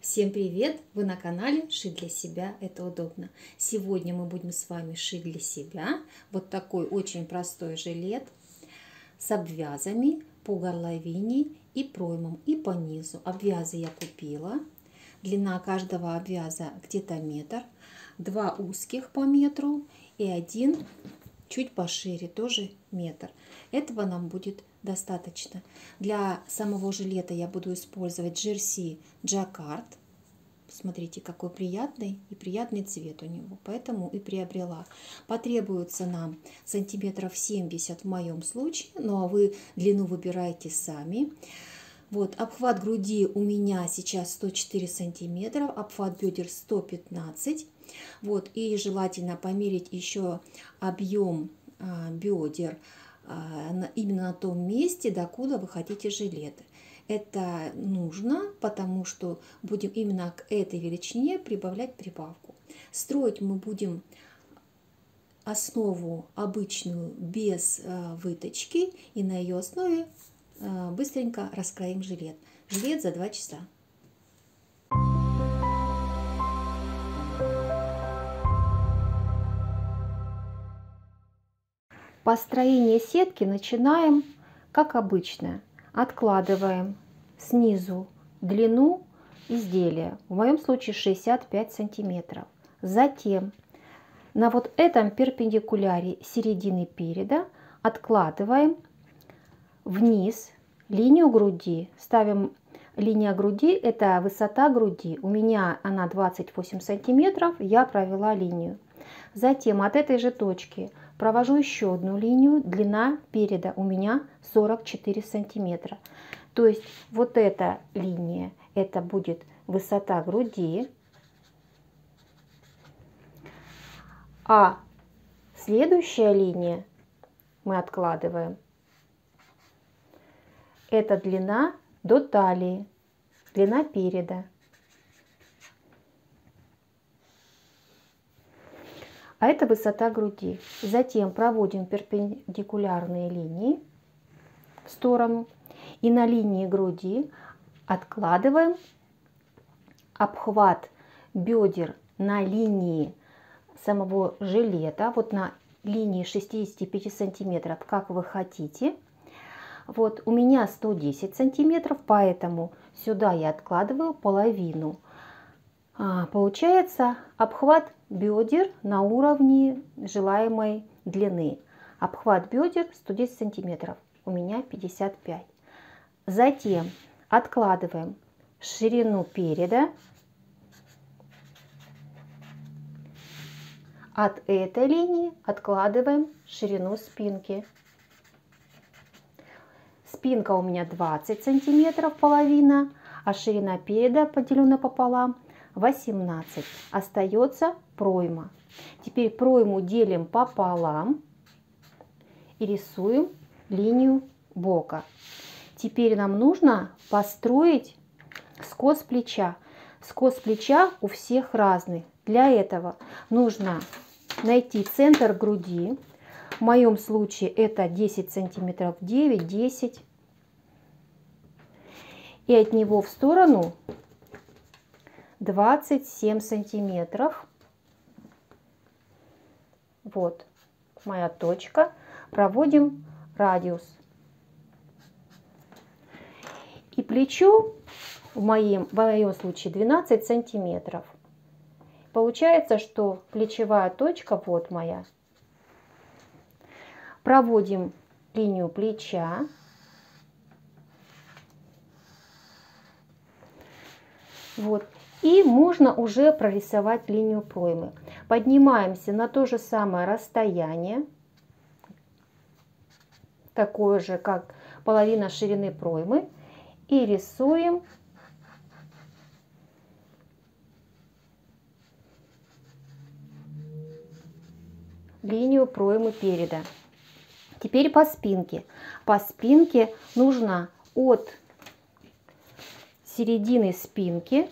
Всем привет! Вы на канале Шить для себя, это удобно. Сегодня мы будем с вами шить для себя вот такой очень простой жилет с обвязами по горловине и проймам и по низу. Обвязы я купила. Длина каждого обвяза где-то метр. Два узких по метру и один чуть пошире, тоже метр. Этого нам будет достаточно. Для самого жилета я буду использовать джерси джаккард. Смотрите, какой приятный цвет у него, поэтому и приобрела. Потребуется нам сантиметров 70 в моем случае, ну а вы длину выбираете сами. Вот, обхват груди у меня сейчас 104 сантиметра, обхват бедер 115. Вот, и желательно померить еще объем бедер именно на том месте, докуда вы хотите жилет. Это нужно, потому что будем именно к этой величине прибавлять прибавку. Строить мы будем основу обычную без выточки, и на ее основе быстренько раскроим жилет. Жилет за 2 часа. Построение сетки начинаем как обычно. Откладываем снизу длину изделия, в моем случае 65 сантиметров. Затем на вот этом перпендикуляре середины переда откладываем вниз линию груди. Ставим линия груди, это высота груди. У меня она 28 сантиметров, я провела линию. Затем от этой же точки провожу еще одну линию, длина переда у меня 44 сантиметра. То есть вот эта линия, это будет высота груди, а следующая линия мы откладываем, это длина до талии, длина переда. А это высота груди. Затем проводим перпендикулярные линии в сторону. И на линии груди откладываем обхват бедер на линии самого жилета. Вот на линии 65 сантиметров, как вы хотите. Вот у меня 110 сантиметров, поэтому сюда я откладываю половину. Получается обхват бедер на уровне желаемой длины. Обхват бедер 110 сантиметров, у меня 55. Затем откладываем ширину переда. От этой линии откладываем ширину спинки. Спинка у меня 20 сантиметров половина, а ширина переда поделена пополам 18. Остается пройма. Теперь пройму делим пополам и рисуем линию бока. Теперь нам нужно построить скос плеча. Скос плеча у всех разный. Для этого нужно найти центр груди. В моем случае это 10 сантиметров, 9-10. И от него в сторону 27 сантиметров. Вот моя точка. Проводим радиус. И плечо в моем случае 12 сантиметров. Получается, что плечевая точка вот моя. Проводим линию плеча. Вот. И можно уже прорисовать линию проймы. Поднимаемся на то же самое расстояние, такое же, как половина ширины проймы, и рисуем линию проймы переда. Теперь по спинке. По спинке нужно от середины спинки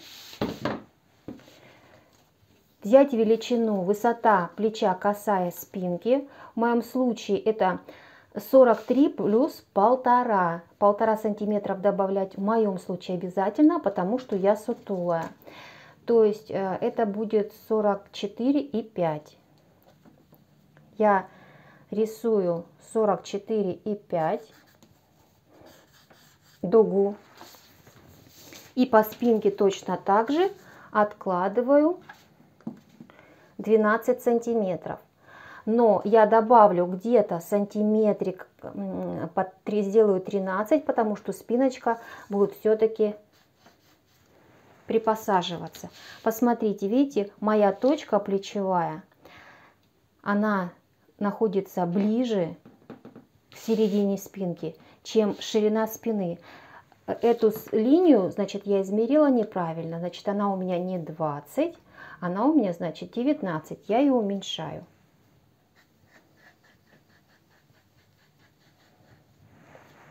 взять величину высота плеча касая спинки. В моем случае это 43 плюс 1,5. 1,5 сантиметров добавлять в моем случае обязательно, потому что я сутулая. То есть это будет 44,5. Я рисую 44,5 дугу. И по спинке точно так же откладываю 12 сантиметров. Но я добавлю где-то сантиметрик, сделаю 13, потому что спиночка будет все-таки припосаживаться. Посмотрите, видите, моя точка плечевая, она находится ближе к середине спинки, чем ширина спины. Эту линию, значит, я измерила неправильно. Значит, она у меня не 20, она у меня, значит, 19. Я ее уменьшаю.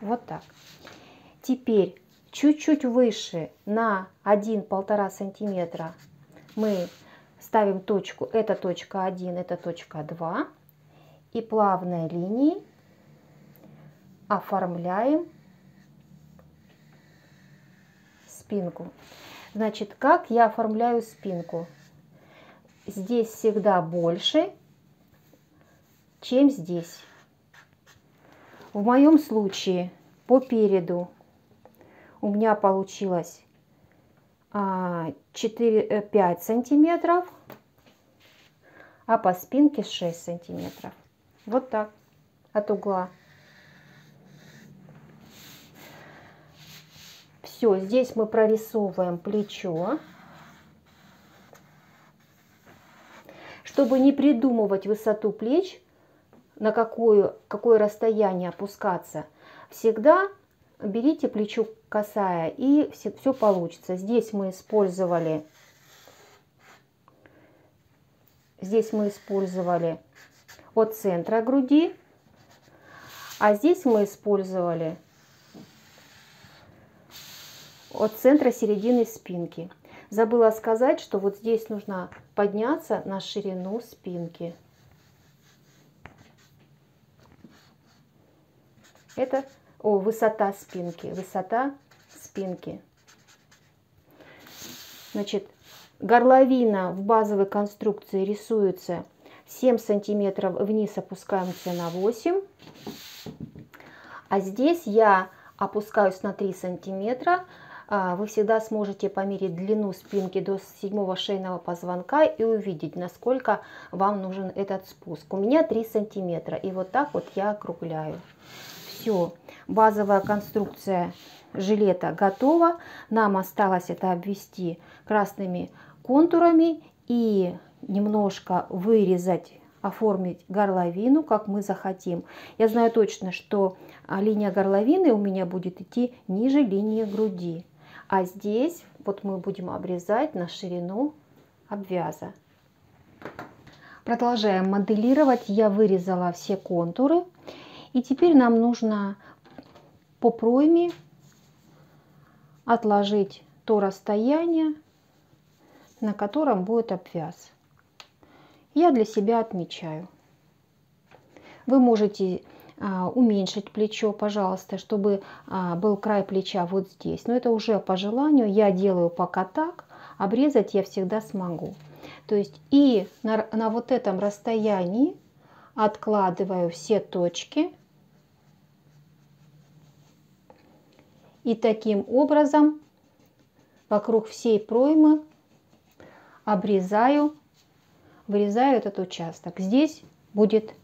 Вот так. Теперь чуть-чуть выше на 1-1,5 сантиметра мы ставим точку. Это точка 1, это точка 2. И плавной линией оформляем спинку. Значит, как я оформляю спинку? Здесь всегда больше, чем здесь. В моем случае по переду у меня получилось 5 сантиметров, а по спинке 6 сантиметров. Вот так, от угла. Все, здесь мы прорисовываем плечо. Чтобы не придумывать высоту плеч, на какое расстояние опускаться, всегда берите плечо косая, и все получится. Здесь мы использовали от центра груди, а здесь мы использовали от центра середины спинки. Забыла сказать, что вот здесь нужно подняться на ширину спинки. Это высота спинки. Высота спинки. Значит, горловина в базовой конструкции рисуется 7 сантиметров вниз, опускаемся на 8. А здесь я опускаюсь на 3 сантиметра. Вы всегда сможете померить длину спинки до 7-го шейного позвонка и увидеть, насколько вам нужен этот спуск. У меня 3 сантиметра. И вот так вот я округляю. Все, базовая конструкция жилета готова. Нам осталось это обвести красными контурами и немножко вырезать, оформить горловину, как мы захотим. Я знаю точно, что линия горловины у меня будет идти ниже линии груди. А здесь вот мы будем обрезать на ширину обвяза. Продолжаем моделировать. Я вырезала все контуры. И теперь нам нужно по пройме отложить то расстояние, на котором будет обвяз. Я для себя отмечаю. Вы можете уменьшить плечо, пожалуйста, чтобы был край плеча вот здесь. Но это уже по желанию. Я делаю пока так. Обрезать я всегда смогу. То есть и на вот этом расстоянии откладываю все точки. И таким образом вокруг всей проймы вырезаю этот участок. Здесь будет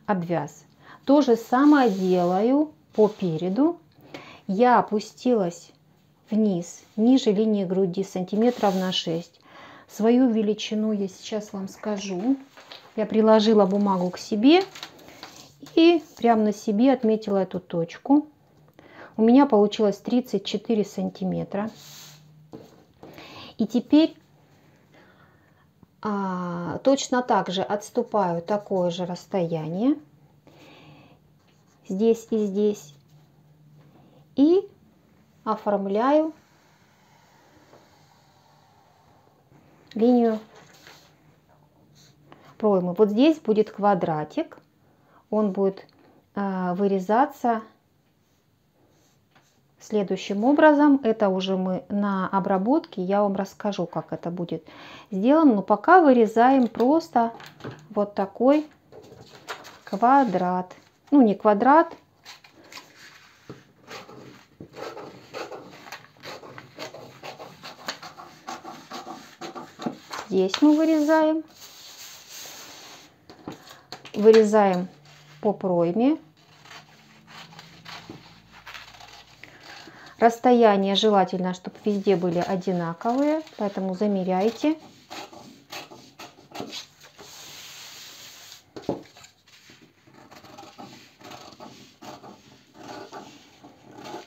обвяз. То же самое делаю по переду. Я опустилась вниз, ниже линии груди, сантиметров на 6. Свою величину я сейчас вам скажу. Я приложила бумагу к себе и прямо на себе отметила эту точку. У меня получилось 34 сантиметра. И теперь точно так же отступаю такое же расстояние. Здесь и здесь. И оформляю линию проймы. Вот здесь будет квадратик. Он будет вырезаться следующим образом. Это уже мы на обработке, я вам расскажу, как это будет сделано. Но пока вырезаем просто вот такой квадрат. Ну, не квадрат. Здесь мы вырезаем. Вырезаем по пройме. Расстояние желательно, чтобы везде были одинаковые, поэтому замеряйте.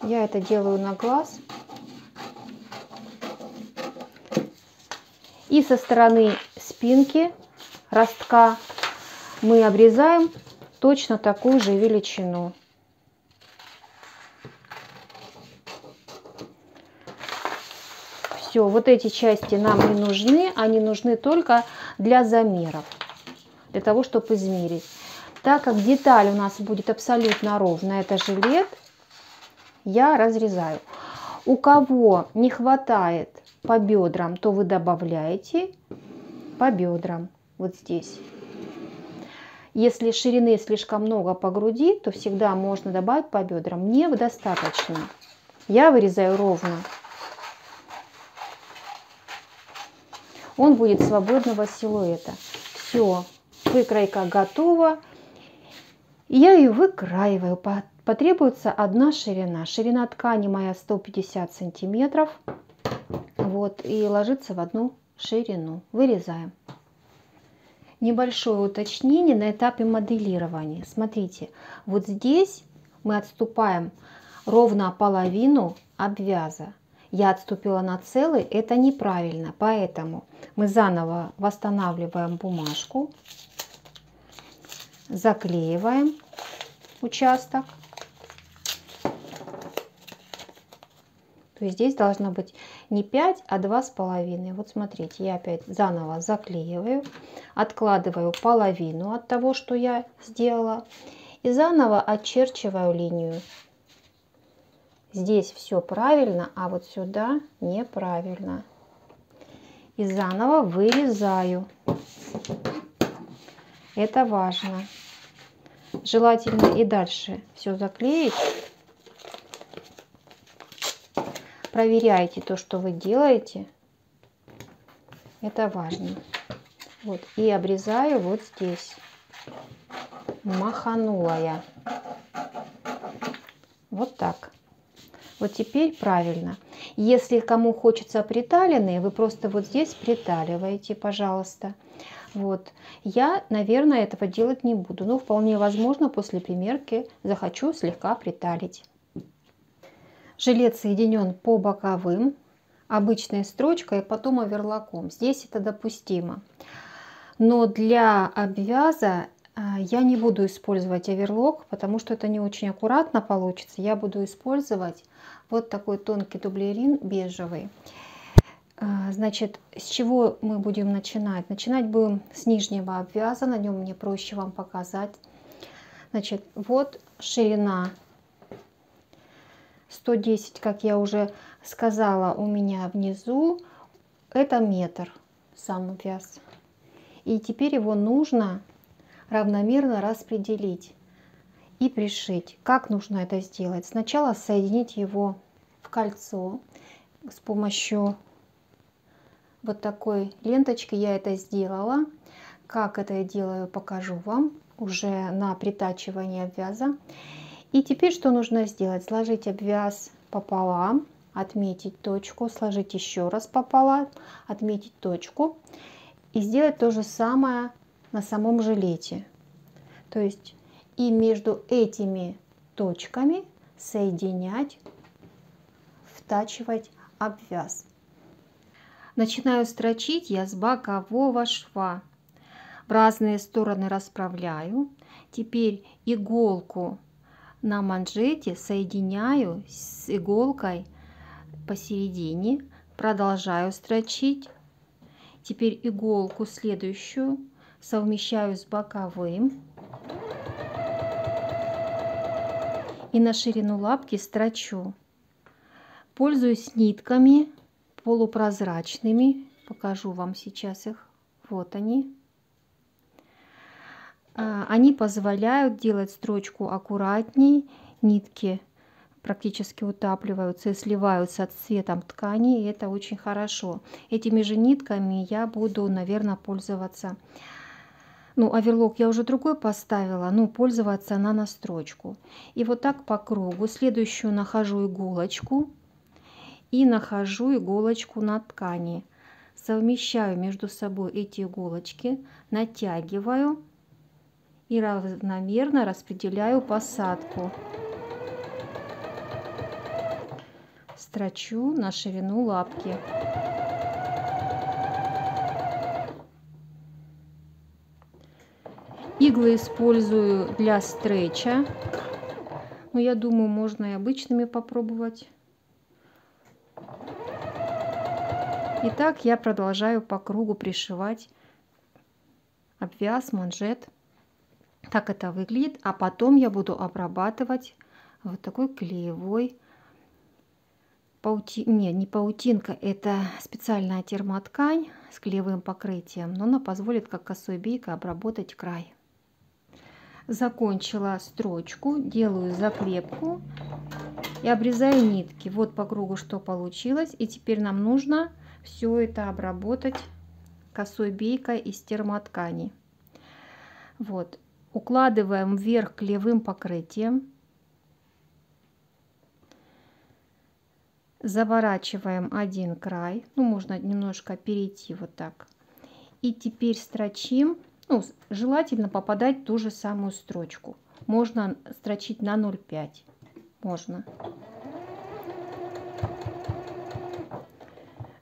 Я это делаю на глаз. И со стороны спинки ростка мы обрезаем точно такую же величину. Все, вот эти части нам не нужны, они нужны только для замеров, для того, чтобы измерить. Так как деталь у нас будет абсолютно ровная, это жилет, я разрезаю. У кого не хватает по бедрам, то вы добавляете по бедрам вот здесь. Если ширины слишком много по груди, то всегда можно добавить по бедрам. Мне достаточно. Я вырезаю ровно. Он будет свободного силуэта. Все, выкройка готова. Я ее выкраиваю. Потребуется одна ширина. Ширина ткани моя 150 сантиметров. Вот, и ложится в одну ширину. Вырезаем. Небольшое уточнение на этапе моделирования. Смотрите, вот здесь мы отступаем ровно половину обвяза. Я отступила на целый, это неправильно, поэтому мы заново восстанавливаем бумажку, заклеиваем участок. То есть здесь должно быть не 5, а 2,5. Вот смотрите, я опять заново заклеиваю, откладываю половину от того, что я сделала, и заново очерчиваю линию. Здесь все правильно, а вот сюда неправильно. И заново вырезаю. Это важно. Желательно и дальше все заклеить. Проверяйте то, что вы делаете. Это важно. Вот. И обрезаю вот здесь. Маханула я. Вот так. Вот теперь правильно. Если кому хочется приталенные, вы просто вот здесь приталиваете, пожалуйста. Вот. Я, наверное, этого делать не буду. Но вполне возможно, после примерки захочу слегка приталить. Жилет соединен по боковым, обычной строчкой, и потом оверлоком. Здесь это допустимо. Но для обвяза я не буду использовать оверлок, потому что это не очень аккуратно получится. Я буду использовать вот такой тонкий дублерин бежевый. Значит, с чего мы будем начинать? Начинать будем с нижнего обвяза, на нем мне проще вам показать. Значит, вот ширина 110, как я уже сказала, у меня внизу, это метр сам обвяз. И теперь его нужно равномерно распределить и пришить. Как нужно это сделать? Сначала соединить его в кольцо с помощью вот такой ленточки. Я это сделала. Как это я делаю, покажу вам уже на притачивании обвяза. И теперь что нужно сделать? Сложить обвяз пополам, отметить точку, сложить еще раз пополам, отметить точку и сделать то же самое на самом жилете. То есть и между этими точками соединять, втачивать обвяз. Начинаю строчить я с бокового шва. В разные стороны расправляю. Теперь иголку на манжете соединяю с иголкой посередине. Продолжаю строчить. Теперь иголку следующую совмещаю с боковым. и на ширину лапки строчу. Пользуюсь нитками полупрозрачными. Покажу вам сейчас их. Вот они. Они позволяют делать строчку аккуратней. Нитки практически утапливаются и сливаются с цветом ткани, и это очень хорошо. Этими же нитками я буду, наверное, пользоваться. Ну, оверлок я уже другой поставила, но пользоваться она на строчку. И вот так по кругу. Следующую нахожу иголочку и нахожу иголочку на ткани. Совмещаю между собой эти иголочки, натягиваю и равномерно распределяю посадку. Строчу на ширину лапки. Иглы использую для стреча, но я думаю, можно и обычными попробовать. Итак, я продолжаю по кругу пришивать обвяз, манжет. Так это выглядит, а потом я буду обрабатывать вот такой клеевой не паутинка, это специальная термоткань с клеевым покрытием, но она позволит как косой бейкой обработать край. Закончила строчку, делаю заклепку и обрезаю нитки. Вот по кругу что получилось, и теперь нам нужно все это обработать косой бейкой из термоткани. Вот, укладываем вверх клеевым покрытием. Заворачиваем один край, ну можно немножко перейти вот так. И теперь строчим, ну, желательно попадать в ту же самую строчку. Можно строчить на 0,5, можно.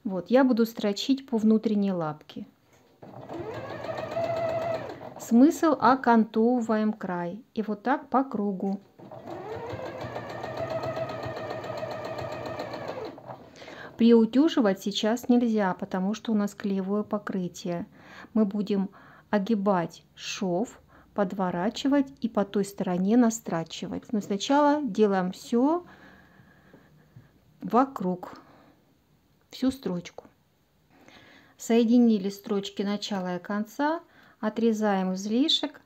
Вот, я буду строчить по внутренней лапке. Смысл: окантовываем край и вот так по кругу. Приутюживать сейчас нельзя, потому что у нас клеевое покрытие. Мы будем огибать шов, подворачивать и по той стороне настрачивать. Но сначала делаем все вокруг, всю строчку. Соединили строчки начала и конца, отрезаем излишек.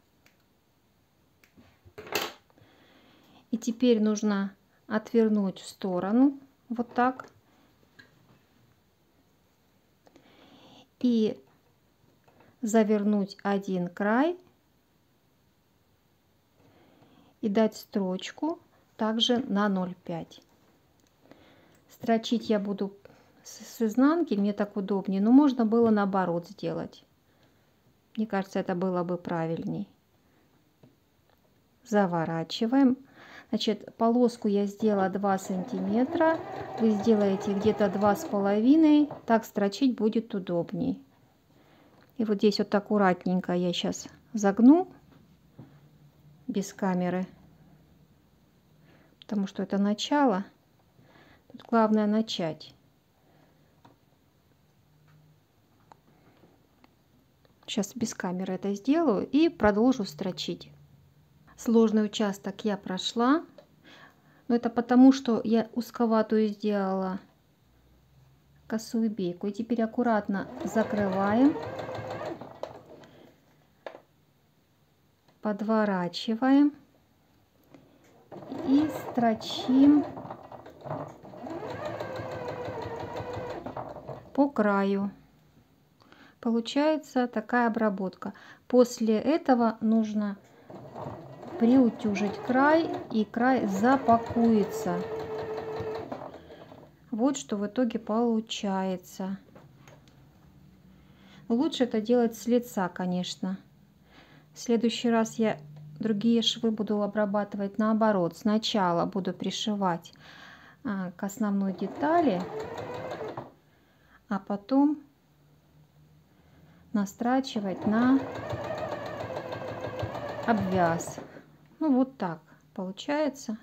И теперь нужно отвернуть в сторону, вот так. И завернуть один край и дать строчку также на 0,5. Строчить я буду с изнанки, мне так удобнее, но можно было наоборот сделать. Мне кажется, это было бы правильней. Заворачиваем. Значит, полоску я сделала 2 сантиметра. Вы сделаете где-то 2,5. Так строчить будет удобней. И вот здесь вот аккуратненько я сейчас загну без камеры, потому что это начало. Тут главное начать. Сейчас без камеры это сделаю и продолжу строчить. Сложный участок я прошла, но это потому, что я узковатую сделала косую бейку. И теперь аккуратно закрываем, подворачиваем и строчим по краю. Получается такая обработка. После этого нужно приутюжить край, и край запакуется. Вот что в итоге получается. Лучше это делать с лица, конечно. В следующий раз я другие швы буду обрабатывать наоборот. Сначала буду пришивать к основной детали, а потом настрачивать на обвяз. Ну вот так получается.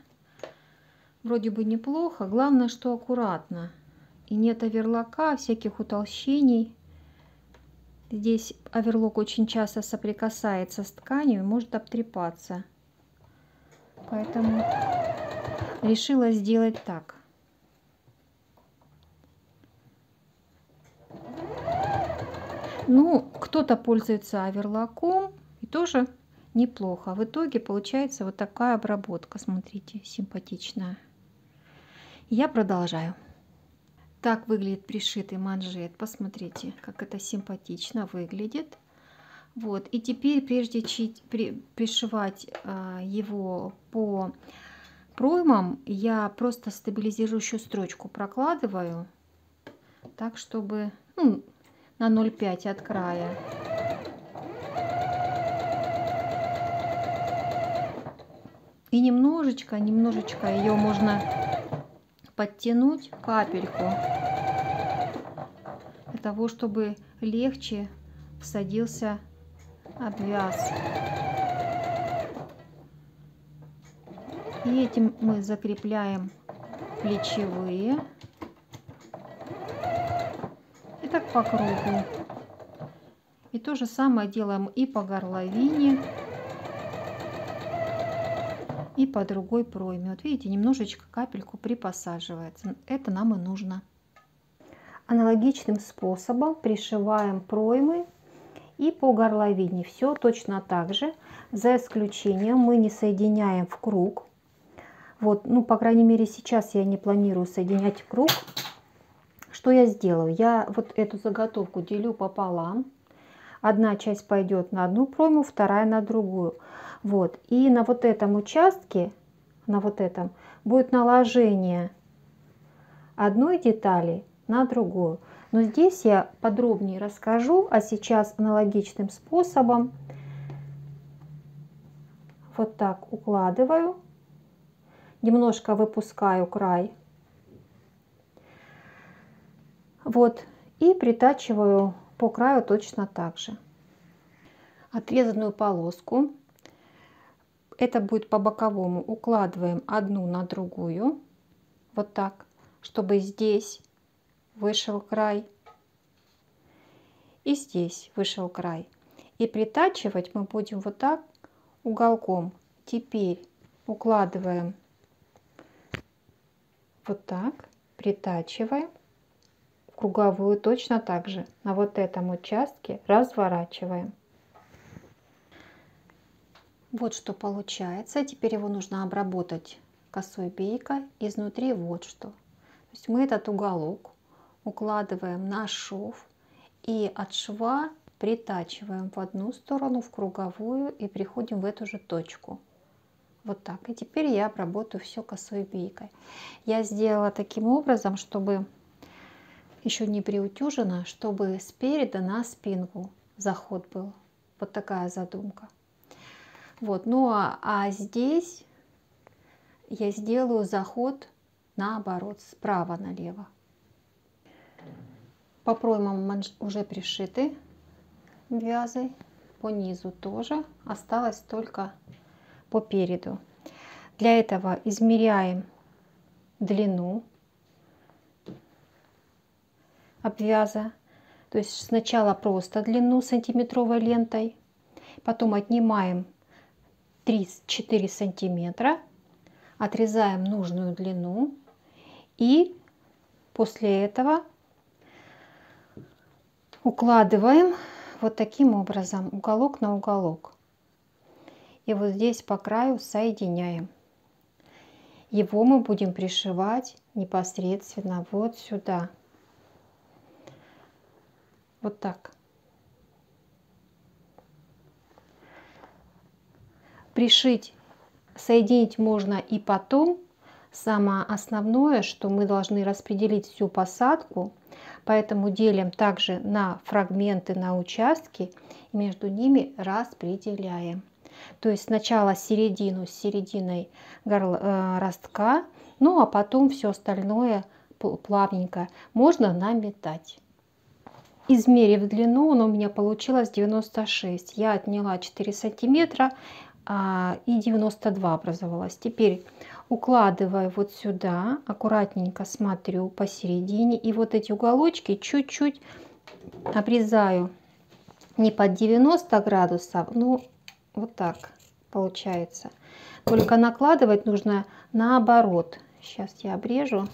Вроде бы неплохо. Главное, что аккуратно. И нет оверлока, всяких утолщений. Здесь оверлок очень часто соприкасается с тканью и может обтрепаться. Поэтому решила сделать так. Ну, кто-то пользуется оверлоком, и тоже неплохо. В итоге получается вот такая обработка, смотрите, симпатичная. Я продолжаю. Так выглядит пришитый манжет. Посмотрите, как это симпатично выглядит. Вот. И теперь, прежде чем пришивать его по проймам, я просто стабилизирующую строчку прокладываю, так, чтобы на 0,5 от края. И немножечко ее можно подтянуть, капельку, для того, чтобы легче всадился обвяз. И этим мы закрепляем плечевые. И так по кругу. И то же самое делаем и по горловине, и по другой пройме. Вот видите, немножечко капельку припосаживается. Это нам и нужно. Аналогичным способом пришиваем проймы и по горловине. Все точно так же, за исключением мы не соединяем в круг. Вот, ну, по крайней мере, сейчас я не планирую соединять в круг. Что я сделаю? Я вот эту заготовку делю пополам. Одна часть пойдет на одну пройму, вторая на другую. Вот. И на вот этом участке, на вот этом, будет наложение одной детали на другую. Но здесь я подробнее расскажу, а сейчас аналогичным способом вот так укладываю, немножко выпускаю край, вот, и притачиваю по краю точно так же. Отрезанную полоску, это будет по боковому, укладываем одну на другую, вот так, чтобы здесь вышел край и здесь вышел край. И притачивать мы будем вот так уголком. Теперь укладываем вот так, притачиваем круговую точно так же. На вот этом участке разворачиваем. Вот что получается. Теперь его нужно обработать косой бейкой. Изнутри вот что. То есть мы этот уголок укладываем на шов и от шва притачиваем в одну сторону, в круговую, и приходим в эту же точку. Вот так. И теперь я обработаю все косой бейкой. Я сделала таким образом, чтобы еще не приутюжено, чтобы спереди на спинку заход был. Вот такая задумка. Вот. Ну а здесь я сделаю заход наоборот, справа налево. По проймам уже пришиты вязы, по низу тоже, осталось только по переду. Для этого измеряем длину обвяза, то есть сначала просто длину сантиметровой лентой, потом отнимаем 3-4 сантиметра, отрезаем нужную длину и после этого укладываем вот таким образом уголок на уголок. И вот здесь по краю соединяем. Его мы будем пришивать непосредственно вот сюда. Вот так. Пришить, соединить можно и потом. Самое основное, что мы должны распределить всю посадку, поэтому делим также на фрагменты, на участки, и между ними распределяем. То есть сначала середину с серединой ростка, ну а потом все остальное плавненько можно наметать. Измерив длину, у меня получилось 96. Я отняла 4 сантиметра и 92 образовалось. Теперь укладываю вот сюда, аккуратненько смотрю посередине, и вот эти уголочки чуть-чуть обрезаю не под 90 градусов, ну вот так получается. Только накладывать нужно наоборот. Сейчас я обрежу.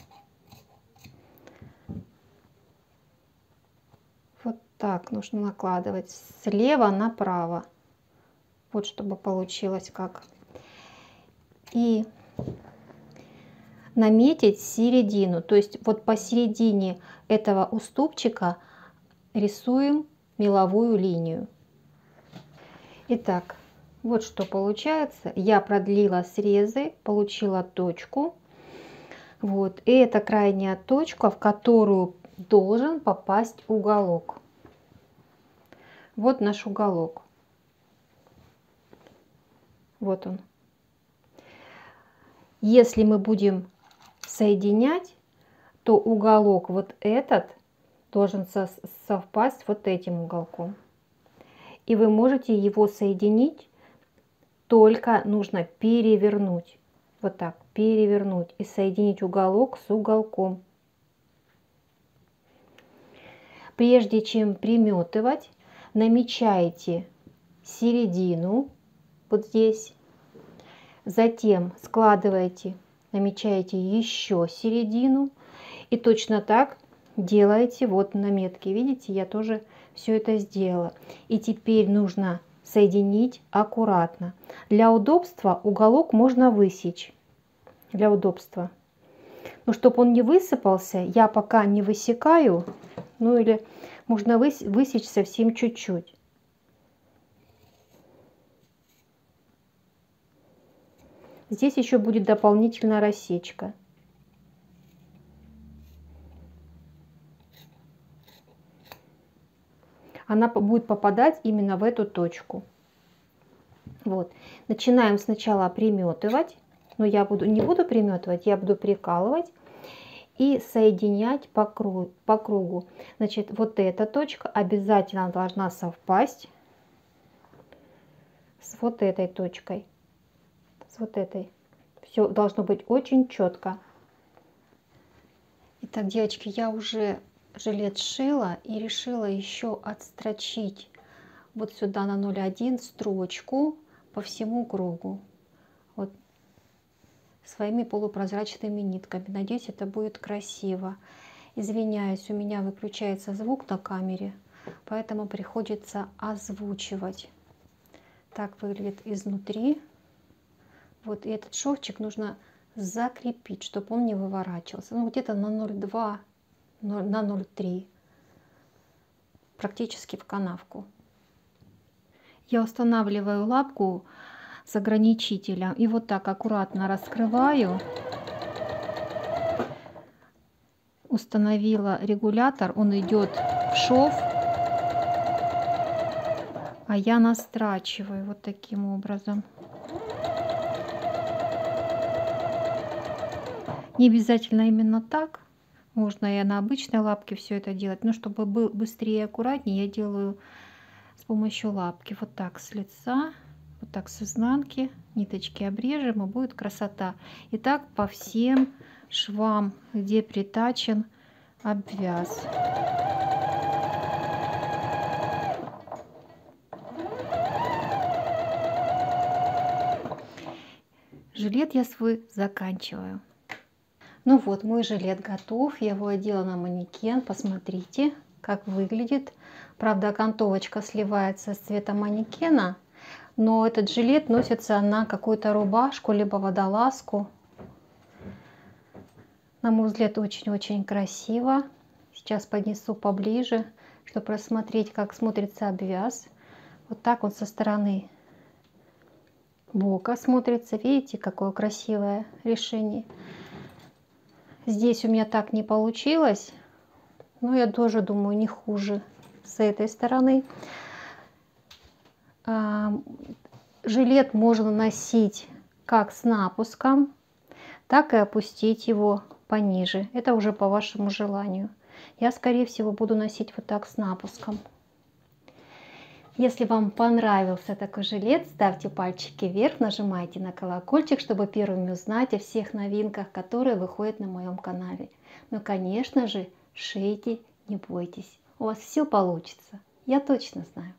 Вот так нужно накладывать слева направо. Вот чтобы получилось как. И наметить середину. То есть вот посередине этого уступчика рисуем меловую линию. Итак, вот что получается. Я продлила срезы, получила точку. Вот. И это крайняя точка, в которую должен попасть уголок. Вот наш уголок. Вот он. Если мы будем соединять, то уголок вот этот должен совпасть вот этим уголком. И вы можете его соединить, только нужно перевернуть. Вот так, перевернуть и соединить уголок с уголком. Прежде чем приметывать, намечаете середину вот здесь. Затем складываете, намечаете еще середину. И точно так делаете вот наметки. Видите, я тоже все это сделала. И теперь нужно соединить аккуратно. Для удобства уголок можно высечь. Для удобства. Но чтобы он не высыпался, я пока не высекаю. Ну или можно высечь совсем чуть-чуть. Здесь еще будет дополнительная рассечка. Она будет попадать именно в эту точку. Вот. Начинаем сначала приметывать. Но я не буду приметывать, я буду прикалывать и соединять по кругу. Значит, вот эта точка обязательно должна совпасть с вот этой точкой. С вот этой. Все должно быть очень четко. Итак, девочки, я уже жилет сшила и решила еще отстрочить вот сюда на 0,1 строчку по всему кругу. Вот своими полупрозрачными нитками. Надеюсь, это будет красиво. Извиняюсь, у меня выключается звук на камере, поэтому приходится озвучивать. Так выглядит изнутри. Вот, и этот шовчик нужно закрепить, чтобы он не выворачивался. Ну, где-то на 0,2, на 0,3. Практически в канавку. Я устанавливаю лапку с ограничителем и вот так аккуратно раскрываю. Установила регулятор, он идет в шов, а я настрачиваю вот таким образом. Не обязательно именно так, можно и на обычной лапке все это делать, но чтобы был быстрее и аккуратнее, я делаю с помощью лапки. Вот так с лица, вот так с изнанки, ниточки обрежем, и будет красота. И так по всем швам, где притачен обвяз. Жилет я свой заканчиваю. Ну вот, мой жилет готов. Я его одела на манекен. Посмотрите, как выглядит. Правда, окантовочка сливается с цветом манекена. Но этот жилет носится на какую-то рубашку, либо водолазку. На мой взгляд, очень-очень красиво. Сейчас поднесу поближе, чтобы рассмотреть, как смотрится обвяз. Вот так он со стороны бока смотрится. Видите, какое красивое решение. Здесь у меня так не получилось, но я тоже думаю, не хуже с этой стороны. Жилет можно носить как с напуском, так и опустить его пониже. Это уже по вашему желанию. Я, скорее всего, буду носить вот так с напуском. Если вам понравился такой жилет, ставьте пальчики вверх, нажимайте на колокольчик, чтобы первыми узнать о всех новинках, которые выходят на моем канале. Ну, конечно же, шейте, не бойтесь. У вас все получится, я точно знаю.